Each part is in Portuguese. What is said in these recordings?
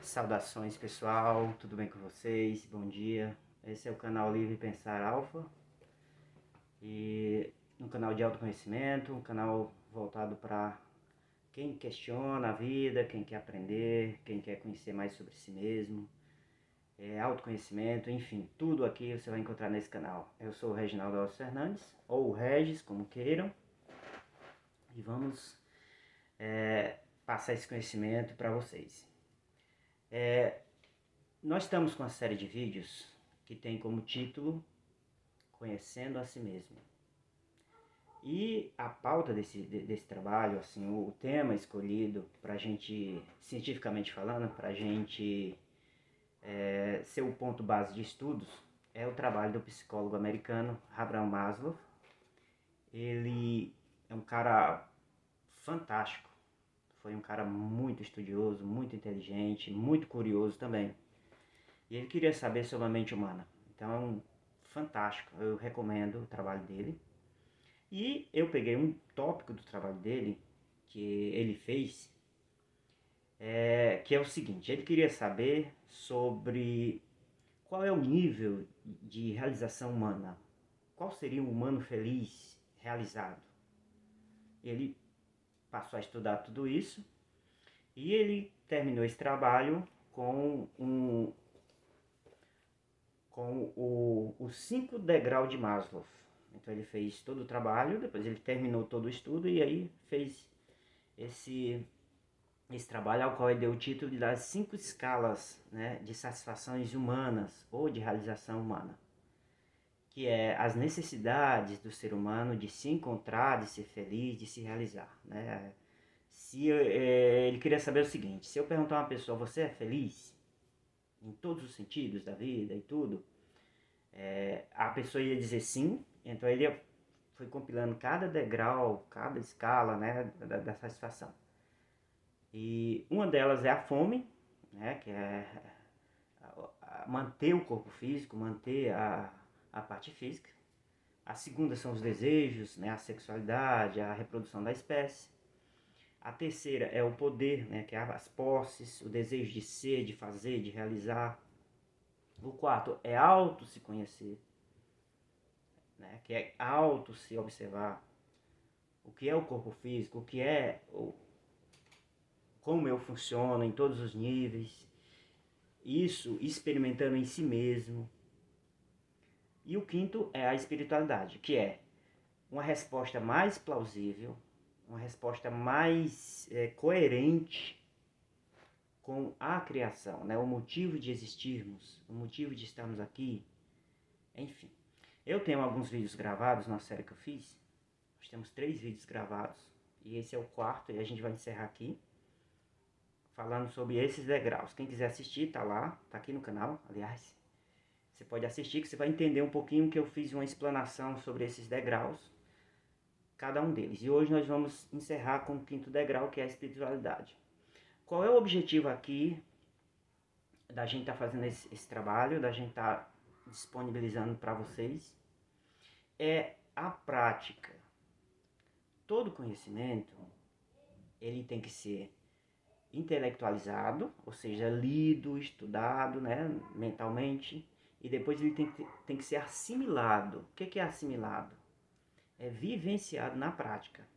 Saudações pessoal, tudo bem com vocês? Bom dia. Esse é o canal Livre Pensar Alfa e um canal de autoconhecimento, um canal voltado para quem questiona a vida, quem quer aprender, quem quer conhecer mais sobre si mesmo, autoconhecimento, enfim, tudo aqui você vai encontrar nesse canal. Eu sou o Reginaldo Alves Fernandes, ou Regis, como queiram, e vamos passar esse conhecimento para vocês. Nós estamos com uma série de vídeos que tem como título Conhecendo a Si Mesmo. E a pauta desse trabalho, assim, o tema escolhido para a gente, cientificamente falando, para a gente ser o ponto base de estudos, é o trabalho do psicólogo americano Abraham Maslow. Ele é um cara fantástico, foi um cara muito estudioso, muito inteligente, muito curioso também. E ele queria saber sobre a mente humana. Então, fantástico, eu recomendo o trabalho dele. E eu peguei um tópico do trabalho dele, que ele fez, que é o seguinte: ele queria saber sobre qual é o nível de realização humana. Qual seria um humano feliz, realizado? Ele passou a estudar tudo isso e ele terminou esse trabalho com os 5 degraus de Maslow. Então ele fez todo o trabalho, depois ele terminou todo o estudo e aí fez esse trabalho ao qual ele deu o título das 5 escalas, né, de satisfações humanas ou de realização humana, que é as necessidades do ser humano de se encontrar, de ser feliz, de se realizar, né? Ele queria saber o seguinte: se eu perguntar a uma pessoa, você é feliz? Em todos os sentidos da vida e tudo, a pessoa ia dizer sim. Então ele foi compilando cada degrau, cada escala, né, da satisfação. E uma delas é a fome, né, que é manter o corpo físico, manter a parte física. A segunda são os desejos, né, a sexualidade, a reprodução da espécie. A terceira é o poder, né, que é as posses, o desejo de ser, de fazer, de realizar. O quarto é auto se conhecer, né, que é auto se observar. O que é o corpo físico, o que é como eu funciono em todos os níveis. Isso experimentando em si mesmo. E o quinto é a espiritualidade, que é uma resposta mais plausível, uma resposta mais coerente com a criação, né? O motivo de existirmos, o motivo de estarmos aqui, enfim. Eu tenho alguns vídeos gravados na série que eu fiz. Nós temos 3 vídeos gravados e esse é o quarto e a gente vai encerrar aqui falando sobre esses degraus. Quem quiser assistir, tá lá, tá aqui no canal, aliás. Você pode assistir que você vai entender um pouquinho que eu fiz uma explanação sobre esses degraus, cada um deles. E hoje nós vamos encerrar com o 5º degrau, que é a espiritualidade. Qual é o objetivo aqui da gente estar fazendo esse trabalho, da gente estar disponibilizando para vocês? É a prática. Todo conhecimento, ele tem que ser intelectualizado, ou seja, lido, estudado, né, mentalmente, e depois ele tem que ser assimilado. O que é assimilado? É vivenciado na prática.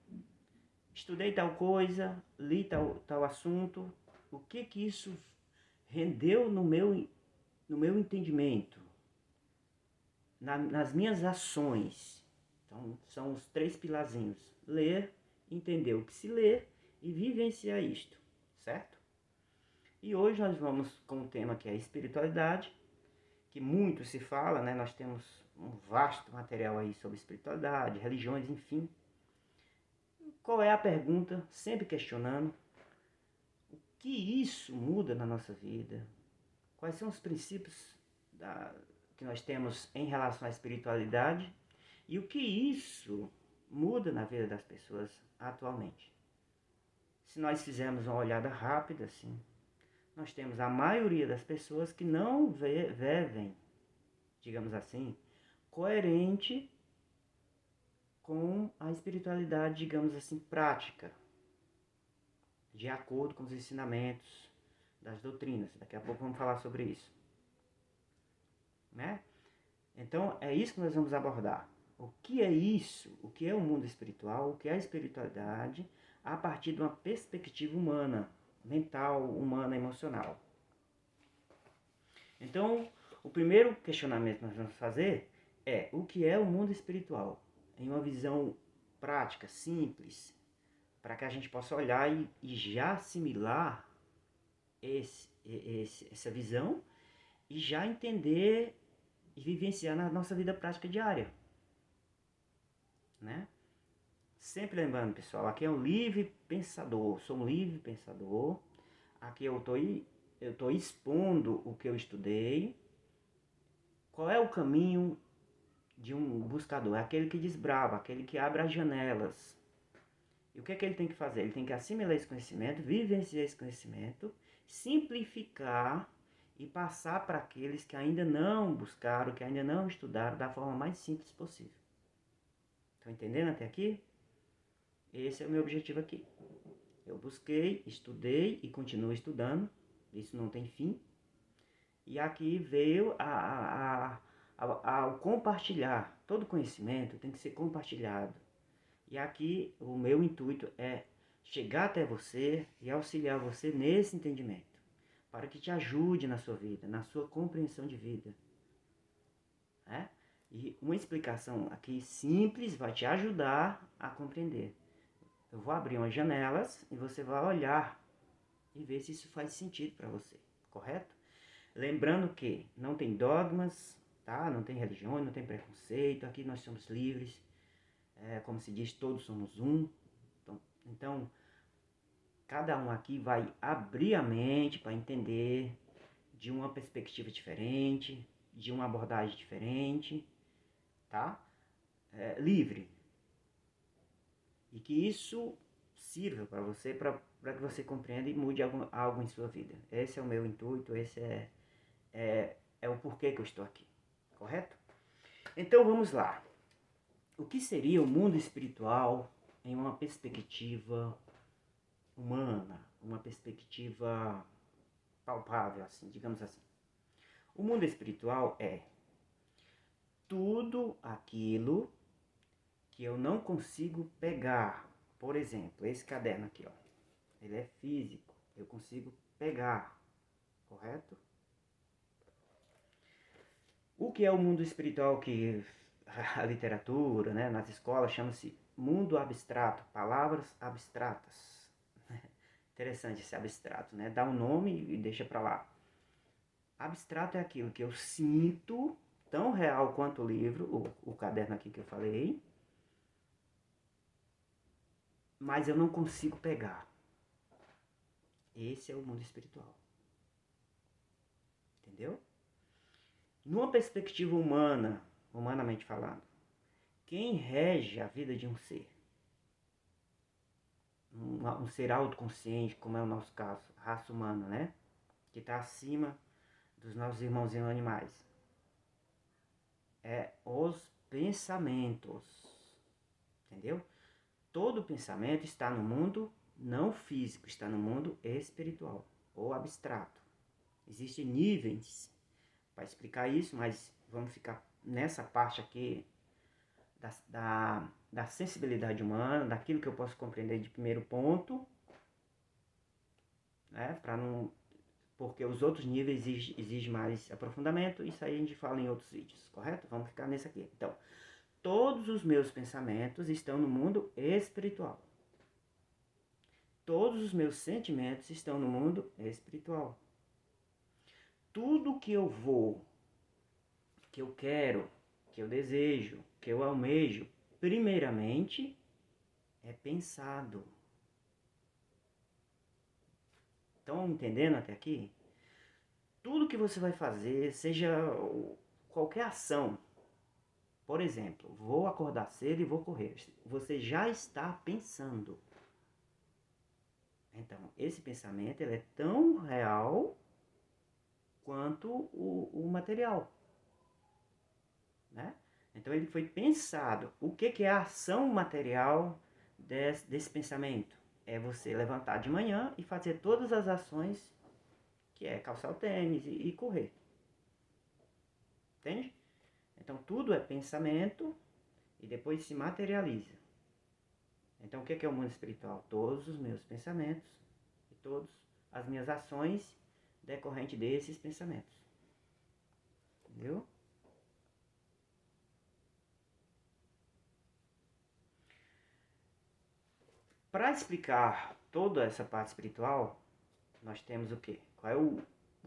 Estudei tal coisa, li tal assunto, o que isso rendeu no meu entendimento, nas minhas ações. Então, são os 3 pilarzinhos: ler, entender o que se lê e vivenciar isto, certo? E hoje nós vamos com um tema que é a espiritualidade, que muito se fala, né? Nós temos um vasto material aí sobre espiritualidade, religiões, enfim. Qual é a pergunta, sempre questionando, o que isso muda na nossa vida? Quais são os princípios que nós temos em relação à espiritualidade e o que isso muda na vida das pessoas atualmente? Se nós fizermos uma olhada rápida, assim, nós temos a maioria das pessoas que não vivem, digamos assim, coerente com a espiritualidade, digamos assim, prática, de acordo com os ensinamentos das doutrinas. Daqui a pouco vamos falar sobre isso, né? Então, é isso que nós vamos abordar. O que é isso? O que é o mundo espiritual? O que é a espiritualidade a partir de uma perspectiva humana, mental, humana, emocional. Então, o primeiro questionamento que nós vamos fazer é o que é o mundo espiritual? Em uma visão prática, simples, para que a gente possa olhar e já assimilar essa visão e já entender e vivenciar na nossa vida prática diária, né? Sempre lembrando, pessoal, aqui é um livre pensador, sou um livre pensador. Aqui eu estou expondo o que eu estudei. Qual é o caminho de um buscador? É aquele que desbrava, aquele que abre as janelas. E o que é que ele tem que fazer? Ele tem que assimilar esse conhecimento, vivenciar esse conhecimento, simplificar e passar para aqueles que ainda não buscaram, que ainda não estudaram, da forma mais simples possível. Estão entendendo até aqui? Esse é o meu objetivo aqui. Eu busquei, estudei e continuo estudando. Isso não tem fim. E aqui veio ao compartilhar. Todo conhecimento tem que ser compartilhado. E aqui o meu intuito é chegar até você e auxiliar você nesse entendimento, para que te ajude na sua vida, na sua compreensão de vida. Né? E uma explicação aqui simples vai te ajudar a compreender. Eu vou abrir umas janelas e você vai olhar e ver se isso faz sentido para você, correto? Lembrando que não tem dogmas, tá? Não tem religião, não tem preconceito, aqui nós somos livres. Como se diz, todos somos um. Então, cada um aqui vai abrir a mente para entender de uma perspectiva diferente, de uma abordagem diferente, tá? Livre. E que isso sirva para você, para que você compreenda e mude algo em sua vida. Esse é o meu intuito, esse é o porquê que eu estou aqui, correto? Então vamos lá. O que seria o mundo espiritual em uma perspectiva humana, uma perspectiva palpável, assim, digamos assim? O mundo espiritual é tudo aquilo que eu não consigo pegar. Por exemplo, esse caderno aqui, ó, ele é físico, eu consigo pegar, correto? O que é o mundo espiritual que a literatura, né, nas escolas chama-se mundo abstrato, palavras abstratas. Interessante esse abstrato, né? Dá um nome e deixa pra lá. Abstrato é aquilo que eu sinto, tão real quanto o livro, o caderno aqui que eu falei, mas eu não consigo pegar. Esse é o mundo espiritual. Entendeu? Numa perspectiva humana, humanamente falando, quem rege a vida de um ser? Um ser autoconsciente, como é o nosso caso, raça humana, né? Que está acima dos nossos irmãozinhos animais. É os pensamentos. Entendeu? Todo pensamento está no mundo não físico, está no mundo espiritual ou abstrato. Existem níveis para explicar isso, mas vamos ficar nessa parte aqui da sensibilidade humana, daquilo que eu posso compreender de primeiro ponto, né? Porque os outros níveis exigem mais aprofundamento, isso aí a gente fala em outros vídeos, correto? Vamos ficar nesse aqui. Então, todos os meus pensamentos estão no mundo espiritual. Todos os meus sentimentos estão no mundo espiritual. Tudo que eu que eu quero, que eu desejo, que eu almejo, primeiramente é pensado. Estão entendendo até aqui? Tudo que você vai fazer, seja qualquer ação, por exemplo, vou acordar cedo e vou correr. Você já está pensando. Então, esse pensamento ele é tão real quanto o material. Né? Então, ele foi pensado. O que é a ação material desse pensamento? É você levantar de manhã e fazer todas as ações que é calçar o tênis e correr. Entende? Então tudo é pensamento e depois se materializa. Então o que é o mundo espiritual? Todos os meus pensamentos e todas as minhas ações decorrentes desses pensamentos. Entendeu? Para explicar toda essa parte espiritual, nós temos o quê? Qual é o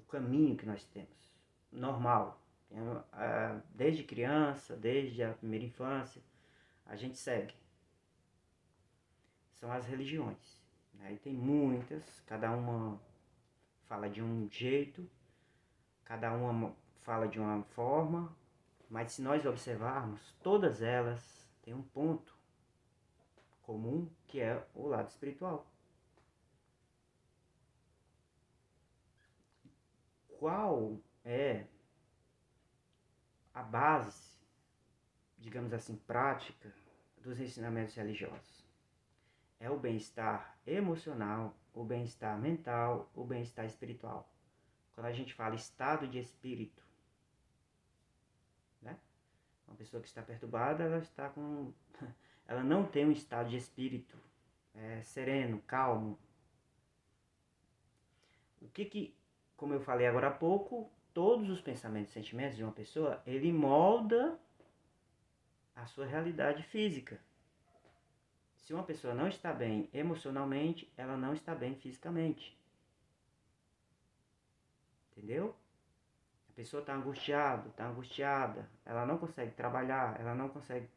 caminho que nós temos? Normal. Desde criança, desde a primeira infância, a gente segue. São as religiões. Aí tem muitas, cada uma fala de um jeito, cada uma fala de uma forma, mas se nós observarmos, todas elas têm um ponto comum, que é o lado espiritual. Qual é a base, digamos assim, prática dos ensinamentos religiosos? É o bem-estar emocional, o bem-estar mental, o bem-estar espiritual. Quando a gente fala estado de espírito, né? Uma pessoa que está perturbada, ela não tem um estado de espírito sereno, calmo. Como eu falei agora há pouco, todos os pensamentos e sentimentos de uma pessoa, ele molda a sua realidade física. Se uma pessoa não está bem emocionalmente, ela não está bem fisicamente. Entendeu? A pessoa está angustiada, ela não consegue trabalhar, ela não consegue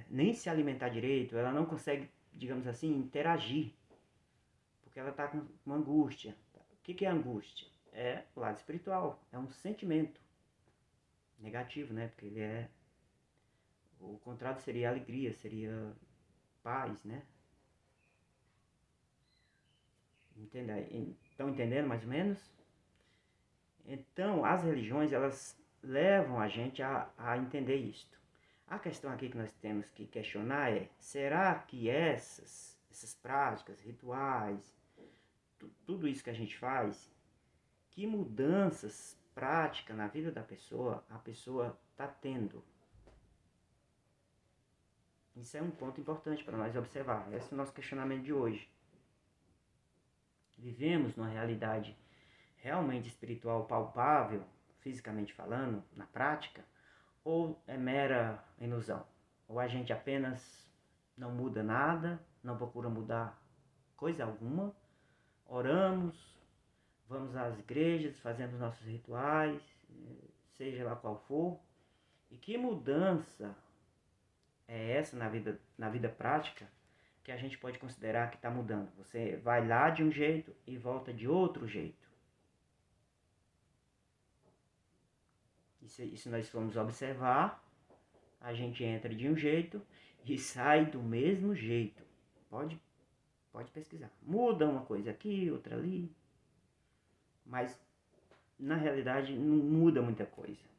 nem se alimentar direito, ela não consegue, digamos assim, interagir, porque ela está com uma angústia. O que é angústia? É o lado espiritual, é um sentimento negativo, né? Porque o contrário seria alegria, seria paz, né? Estão entendendo mais ou menos? Então, as religiões, elas levam a gente a entender isto. A questão aqui que nós temos que questionar é, será que essas práticas, rituais, tudo isso que a gente faz, que mudanças práticas na vida da pessoa, a pessoa está tendo? Isso é um ponto importante para nós observar. Esse é o nosso questionamento de hoje. Vivemos numa realidade realmente espiritual palpável, fisicamente falando, na prática, ou é mera ilusão? Ou a gente apenas não muda nada, não procura mudar coisa alguma, oramos, vamos às igrejas, fazemos nossos rituais, seja lá qual for, e que mudança é essa na vida prática que a gente pode considerar que está mudando? Você vai lá de um jeito e volta de outro jeito. E se nós formos observar, a gente entra de um jeito e sai do mesmo jeito. Pode pesquisar. Muda uma coisa aqui, outra ali, mas na realidade não muda muita coisa.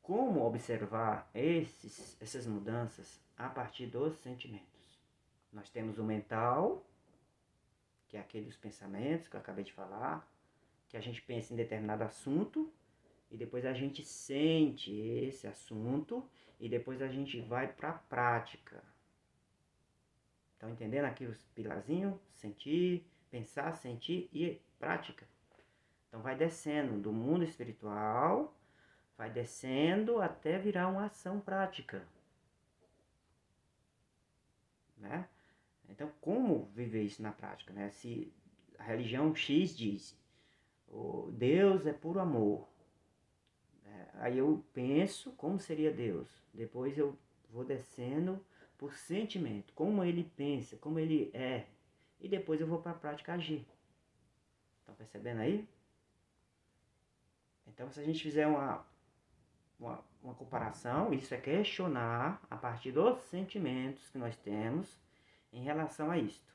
Como observar essas mudanças a partir dos sentimentos? Nós temos o mental, que é aqueles pensamentos que eu acabei de falar, que a gente pensa em determinado assunto e depois a gente sente esse assunto e depois a gente vai para a prática. Estão entendendo aqui os pilarzinhos? Sentir, pensar, sentir e prática. Então vai descendo do mundo espiritual, vai descendo até virar uma ação prática. Né? Então, como viver isso na prática? Né? Se a religião X diz, Deus é puro amor. Aí eu penso como seria Deus. Depois eu vou descendo por sentimento, como ele pensa, como ele é. E depois eu vou para a prática agir. Estão percebendo aí? Então, se a gente fizer uma comparação, isso é questionar a partir dos sentimentos que nós temos em relação a isto.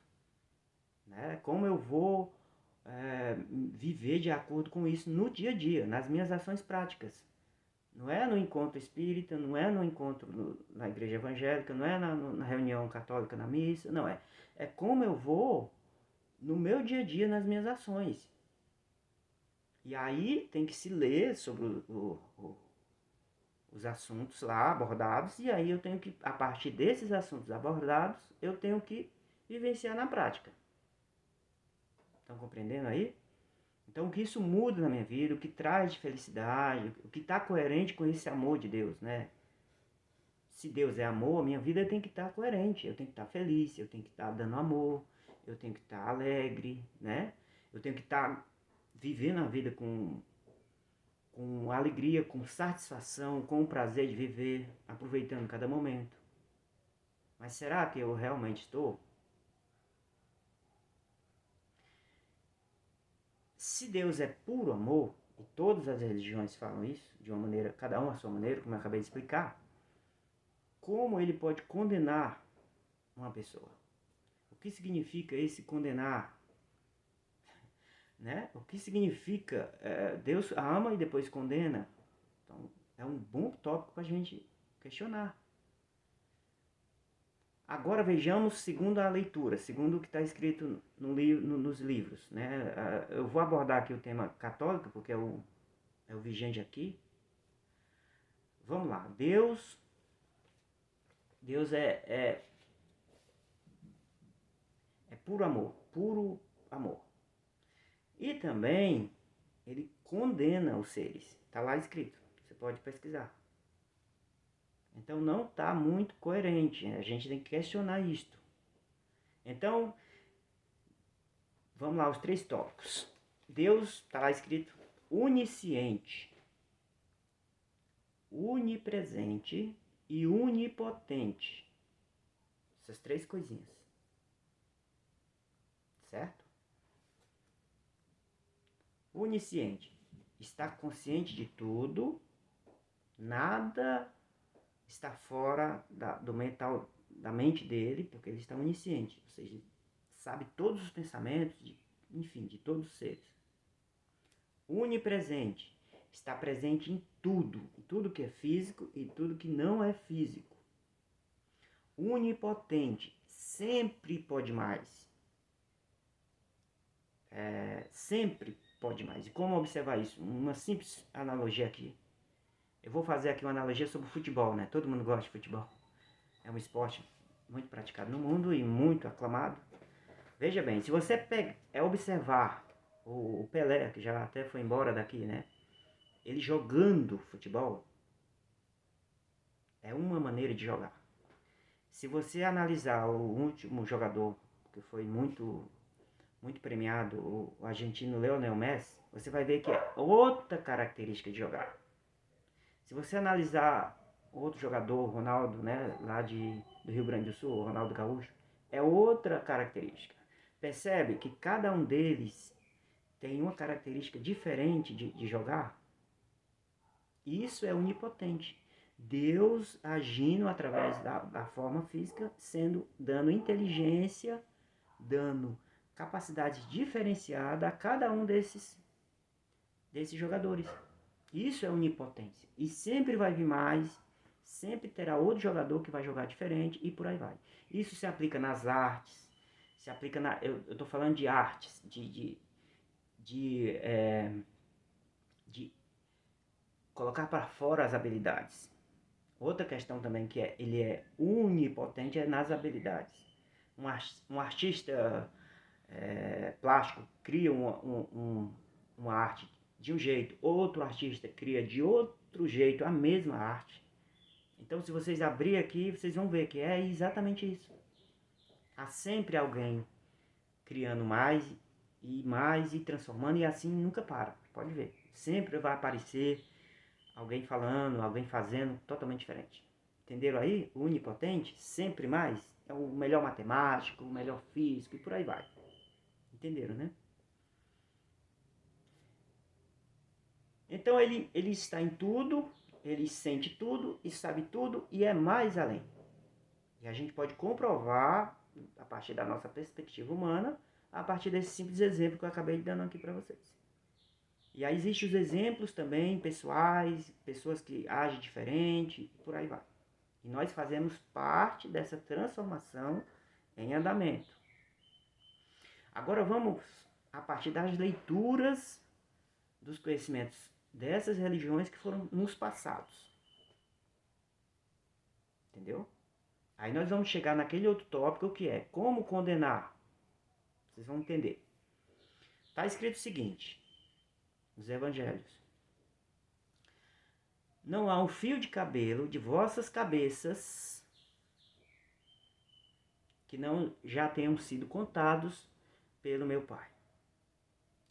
Né? Como eu vou viver de acordo com isso no dia a dia, nas minhas ações práticas. Não é no encontro espírita, não é no encontro na igreja evangélica, não é na reunião católica, na missa, não é. É como eu vou no meu dia a dia, nas minhas ações. E aí tem que se ler sobre os assuntos lá abordados, e aí eu tenho que, a partir desses assuntos abordados, eu tenho que vivenciar na prática. Estão compreendendo aí? Então, o que isso muda na minha vida, o que traz de felicidade, o que está coerente com esse amor de Deus, né? Se Deus é amor, a minha vida tem que estar coerente. Eu tenho que estar feliz, eu tenho que estar dando amor, eu tenho que estar alegre, né? Eu tenho que estar vivendo a vida com alegria, com satisfação, com o prazer de viver, aproveitando cada momento. Mas será que eu realmente estou? Se Deus é puro amor, e todas as religiões falam isso, de uma maneira, cada uma à sua maneira, como eu acabei de explicar, como ele pode condenar uma pessoa? O que significa esse condenar? Né? O que significa Deus ama e depois condena? Então, é um bom tópico para a gente questionar. Agora vejamos segundo a leitura, segundo o que está escrito nos livros. Né? Eu vou abordar aqui o tema católico, porque é o vigente aqui. Vamos lá. Deus é puro amor, puro amor. E também ele condena os seres. Está lá escrito, você pode pesquisar. Então não está muito coerente, a gente tem que questionar isto. Então, vamos lá, os 3 tópicos. Deus, está lá escrito, onisciente, onipresente e onipotente. Essas 3 coisinhas. Certo? Onisciente, está consciente de tudo, nada está fora do mental, da mente dele, porque ele está onisciente, ou seja, sabe todos os pensamentos, enfim, de todos os seres. Onipresente, está presente em tudo que é físico e tudo que não é físico. Onipotente, sempre pode mais. Sempre pode mais. E como observar isso? Uma simples analogia aqui. Eu vou fazer aqui uma analogia sobre o futebol, né? Todo mundo gosta de futebol. É um esporte muito praticado no mundo e muito aclamado. Veja bem, se você observar o Pelé, que já até foi embora daqui, né? Ele jogando futebol, é uma maneira de jogar. Se você analisar o último jogador, que foi muito premiado, o argentino Lionel Messi, você vai ver que é outra característica de jogar. Se você analisar outro jogador, Ronaldo, né, lá do Rio Grande do Sul, o Ronaldo Gaúcho, é outra característica. Percebe que cada um deles tem uma característica diferente de jogar? Isso é onipotente. Deus agindo através da forma física, dando inteligência, dando capacidade diferenciada a cada um desses jogadores. Isso é onipotência. E sempre vai vir mais, sempre terá outro jogador que vai jogar diferente e por aí vai. Isso se aplica nas artes, se aplica eu estou falando de artes, de colocar para fora as habilidades. Outra questão também que ele é onipotente é nas habilidades. Um artista plástico cria uma arte de um jeito, outro artista cria de outro jeito a mesma arte. Então, se vocês abrirem aqui, vocês vão ver que é exatamente isso. Há sempre alguém criando mais e transformando, e assim nunca para. Pode ver. Sempre vai aparecer alguém falando, alguém fazendo totalmente diferente. Entenderam aí? O onipotente, sempre mais, é o melhor matemático, o melhor físico e por aí vai. Entenderam, né? Então ele está em tudo, ele sente tudo e sabe tudo e é mais além. E a gente pode comprovar, a partir da nossa perspectiva humana, a partir desse simples exemplo que eu acabei de dando aqui para vocês. E aí existem os exemplos também pessoais, pessoas que agem diferente, e por aí vai. E nós fazemos parte dessa transformação em andamento. Agora vamos, a partir das leituras dos conhecimentos dessas religiões que foram nos passados. Entendeu? Aí nós vamos chegar naquele outro tópico que é como condenar. Vocês vão entender. Está escrito o seguinte, nos evangelhos. Não há um fio de cabelo de vossas cabeças que não já tenham sido contados pelo meu Pai.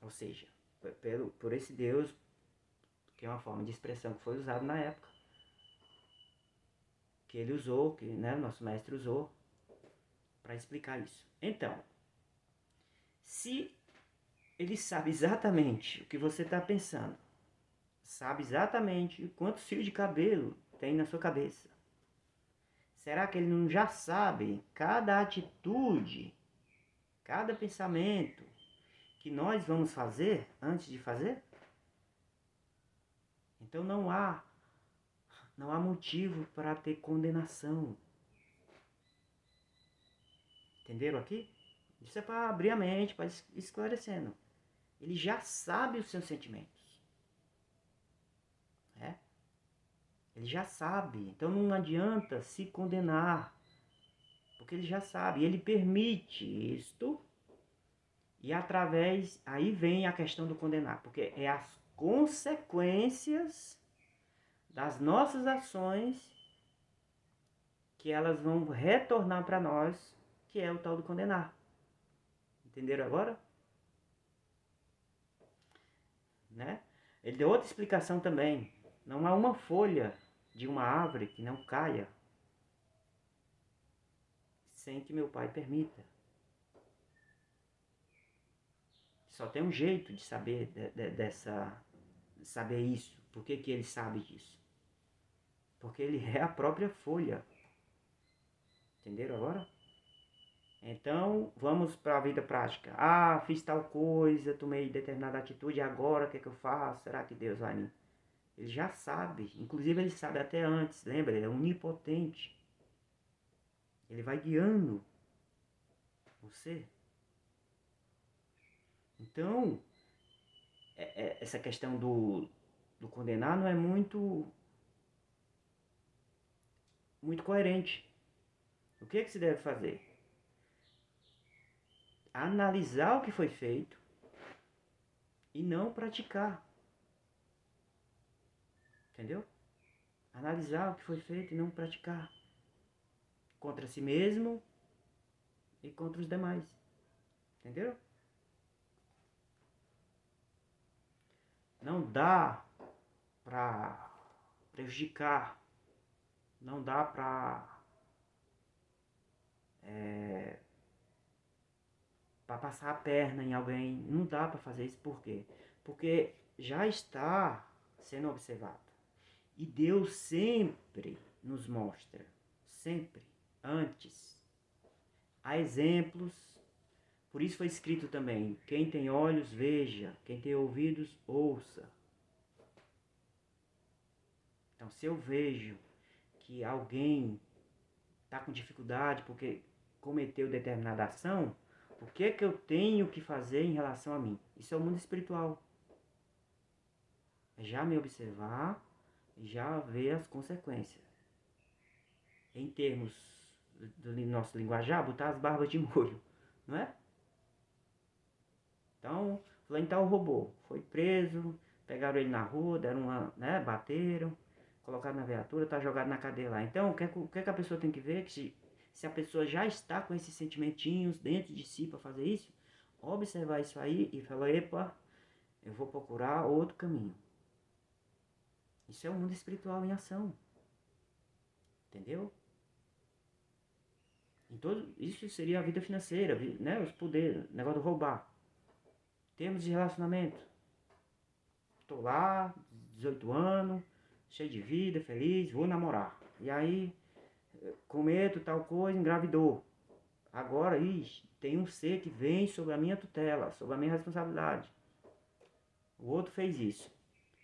Ou seja, por esse Deus, que é uma forma de expressão que foi usada na época, que ele usou, que nosso mestre usou, para explicar isso. Então, se ele sabe exatamente o que você está pensando, sabe exatamente quantos fios de cabelo tem na sua cabeça, será que ele não já sabe cada atitude, cada pensamento que nós vamos fazer antes de fazer? Então não há motivo para ter condenação. Entenderam aqui? Isso é para abrir a mente, para esclarecendo. Ele já sabe os seus sentimentos. Ele já sabe. Então não adianta se condenar. Porque ele já sabe. Ele permite isto. E através... Aí vem a questão do condenar. Porque é as consequências das nossas ações que elas vão retornar para nós, que é o tal do condenar. Entenderam agora? Né? Ele deu outra explicação também. Não há uma folha de uma árvore que não caia sem que meu Pai permita. Só tem um jeito de saber saber isso. Por que ele sabe disso? Porque ele é a própria folha. Entenderam agora? Então, vamos para a vida prática. Ah, fiz tal coisa, tomei determinada atitude, agora o que é que eu faço? Será que Deus vai me... Ele já sabe. Inclusive, ele sabe até antes. Lembra? Ele é onipotente. Ele vai guiando você. Então, essa questão do condenar não é muito coerente. O que se deve fazer? Analisar o que foi feito e não praticar. Entendeu? Analisar o que foi feito e não praticar. Contra si mesmo e contra os demais. Entendeu? Não dá para prejudicar. Não dá para passar a perna em alguém. Não dá para fazer isso. Por quê? Porque já está sendo observado. E Deus sempre nos mostra, sempre, antes. Há exemplos, por isso foi escrito também, quem tem olhos veja, quem tem ouvidos ouça. Então se eu vejo que alguém está com dificuldade porque cometeu determinada ação, o que é que eu tenho que fazer em relação a mim? Isso é o mundo espiritual. É já me observar e já ver as consequências. Em termos do nosso linguajar, botar as barbas de molho, não é? Então, fulano tal roubou, foi preso, pegaram ele na rua, deram uma, bateram, colocaram na viatura, tá jogado na cadeia lá. Então, o que a pessoa tem que ver? Que se a pessoa já está com esses sentimentinhos dentro de si para fazer isso, observar isso aí e falar, epa, eu vou procurar outro caminho. Isso é o mundo espiritual em ação. Entendeu? Então, isso seria a vida financeira, né? Os poderes, negócio de roubar. Termos de relacionamento. Estou lá, 18 anos, cheio de vida, feliz, vou namorar. E aí, cometo tal coisa, engravidou. Agora, tem um ser que vem sobre a minha tutela, sobre a minha responsabilidade. O outro fez isso.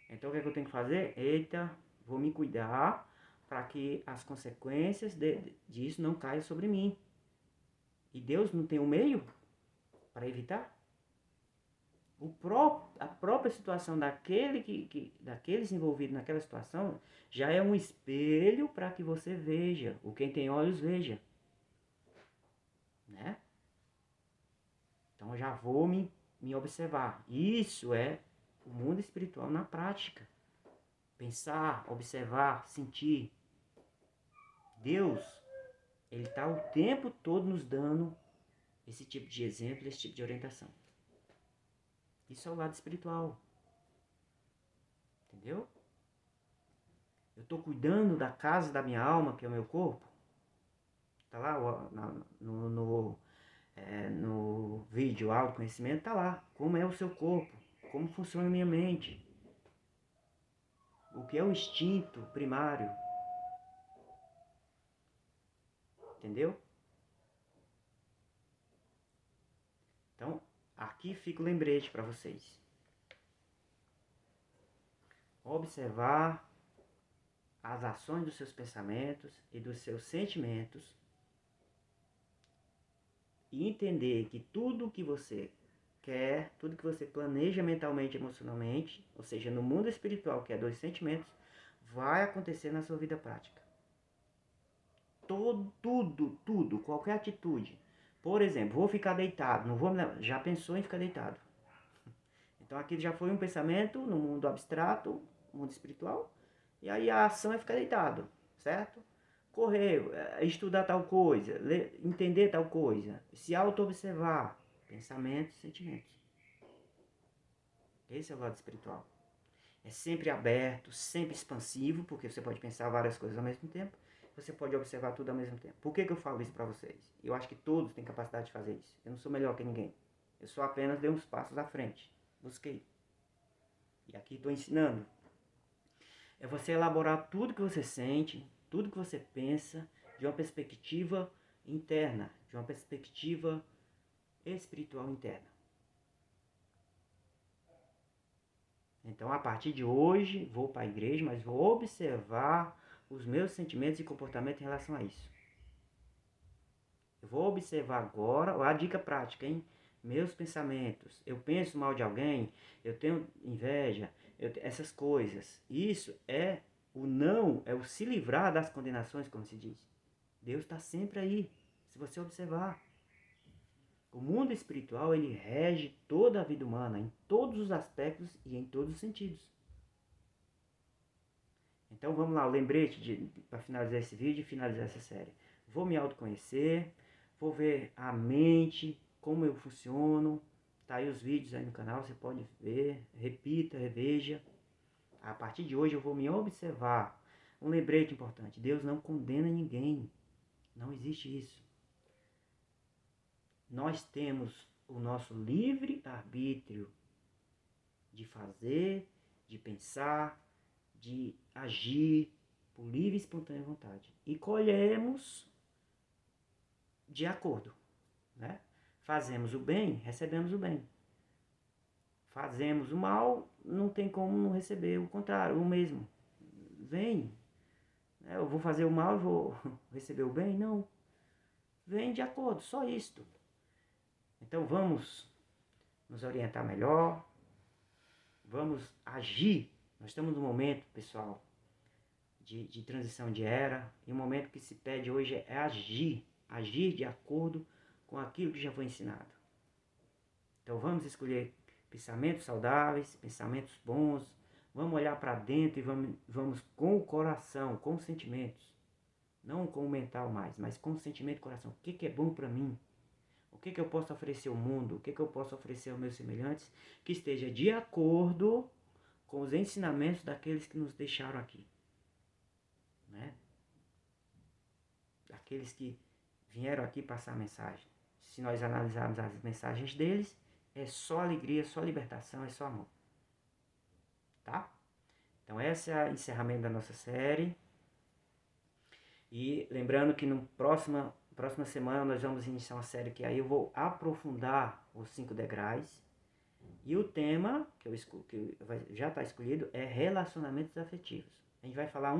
Então o que é que eu tenho que fazer? Eita, vou me cuidar para que as consequências disso não caiam sobre mim. E Deus não tem um meio para evitar? A própria situação daqueles envolvidos naquela situação já é um espelho para que você veja, o quem tem olhos veja, né? Então eu já vou me observar. Isso é o mundo espiritual na prática. Pensar, observar, sentir. Deus, Ele está o tempo todo nos dando esse tipo de exemplo, esse tipo de orientação. Isso é o lado espiritual. Entendeu? Eu estou cuidando da casa da minha alma, que é o meu corpo. Está lá no vídeo autoconhecimento, está lá. Como é o seu corpo, como funciona a minha mente. O que é o instinto primário. Entendeu? Então, aqui fica o lembrete para vocês. Observar as ações dos seus pensamentos e dos seus sentimentos e entender que tudo que você quer, tudo que você planeja mentalmente e emocionalmente, ou seja, no mundo espiritual, que é dos sentimentos, vai acontecer na sua vida prática. Tudo, qualquer atitude. Por exemplo, vou ficar deitado, não vou me levar. Já pensou em ficar deitado? Então aqui já foi um pensamento no mundo abstrato, mundo espiritual, e aí a ação é ficar deitado, certo? Correr, estudar tal coisa, entender tal coisa, se auto-observar, pensamentos, sentimentos. Esse é o lado espiritual. É sempre aberto, sempre expansivo, porque você pode pensar várias coisas ao mesmo tempo, você pode observar tudo ao mesmo tempo. Por que eu falo isso para vocês? Eu acho que todos têm capacidade de fazer isso. Eu não sou melhor que ninguém. Eu só apenas dei uns passos à frente. Busquei. E aqui estou ensinando. É você elaborar tudo que você sente, tudo que você pensa, de uma perspectiva interna, de uma perspectiva espiritual interna. Então, a partir de hoje, vou para a igreja, mas vou observar os meus sentimentos e comportamento em relação a isso. Eu vou observar agora, a dica prática, hein? Meus pensamentos. Eu penso mal de alguém, eu tenho inveja, essas coisas. Isso é o não, é o se livrar das condenações, como se diz. Deus está sempre aí, se você observar. O mundo espiritual, ele rege toda a vida humana, em todos os aspectos e em todos os sentidos. Então vamos lá, o lembrete para finalizar esse vídeo e finalizar essa série. Vou me autoconhecer, vou ver a mente, como eu funciono. Tá aí os vídeos aí no canal, você pode ver, repita, reveja. A partir de hoje eu vou me observar. Um lembrete importante, Deus não condena ninguém. Não existe isso. Nós temos o nosso livre arbítrio de fazer, de pensar, de agir por livre e espontânea vontade. E colhemos de acordo, né? Fazemos o bem, recebemos o bem. Fazemos o mal, não tem como não receber o contrário, o mesmo. Vem, né? Eu vou fazer o mal e vou receber o bem? Não. Vem de acordo, só isto. Então vamos nos orientar melhor, vamos agir. Nós estamos num momento, pessoal, de transição de era, e o momento que se pede hoje é agir de acordo com aquilo que já foi ensinado. Então vamos escolher pensamentos saudáveis, pensamentos bons, vamos olhar para dentro e vamos com o coração, com os sentimentos, não com o mental mais, mas com o sentimento e coração. O que é bom para mim? O que eu posso oferecer ao mundo? O que eu posso oferecer aos meus semelhantes que esteja de acordo com os ensinamentos daqueles que nos deixaram aqui, né? Daqueles que vieram aqui passar a mensagem. Se nós analisarmos as mensagens deles, é só alegria, só libertação, é só amor. Tá? Então esse é o encerramento da nossa série. E lembrando que no próxima semana nós vamos iniciar uma série que aí eu vou aprofundar os 5 degraus. E o tema já está escolhido é relacionamentos afetivos. A gente vai falar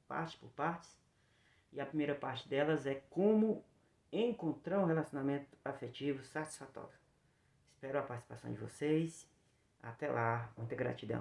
parte por partes. E a primeira parte delas é como encontrar um relacionamento afetivo satisfatório. Espero a participação de vocês. Até lá. Muita gratidão.